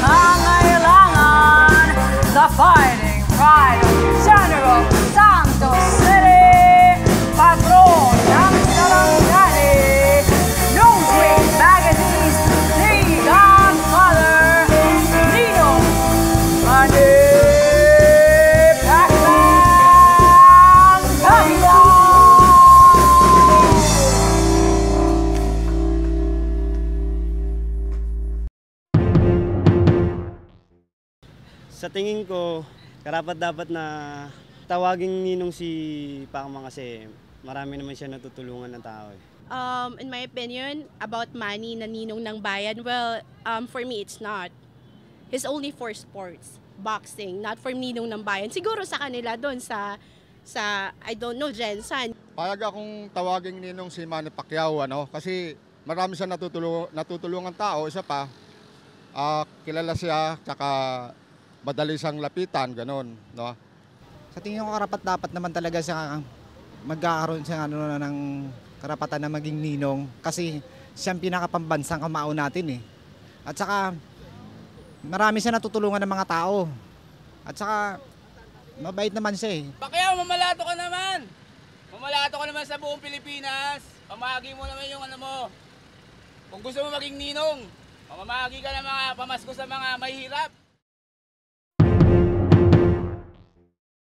nangangailangan. The fighting pride of General Santos City, patron ng Sarangani, Newsweek Magazine's The Godfather, Ninong Manipaklang. Sa tingin ko, karapat-dapat na tawagin ninong si Pacman kasi marami naman siya natutulungan ng tao. In my opinion, about Manny na ninong ng bayan, well, for me, it's not. He's only for sports, boxing, not for ninong ng bayan. Siguro sa kanila doon sa I don't know, Jensen. Payag akong tawagin ninong si Manny Pacquiao, kasi marami siya natutulungan tao. Isa pa, kilala siya, tsaka madali siyang lapitan, ganun, no? Sa tingin ko karapat-dapat naman talaga siya magkakaroon siya ng karapatan na maging ninong kasi siya ang pinakapambansang kamao natin eh. At saka marami siya natutulungan ng mga tao. At saka mabait naman siya eh. Pacquiao, mamalato ka naman! Mamalato ka naman sa buong Pilipinas. Pamahagi mo naman yung ano mo. Kung gusto mo maging ninong, pamamahagi ka ng mga pamasko sa mga mahihirap.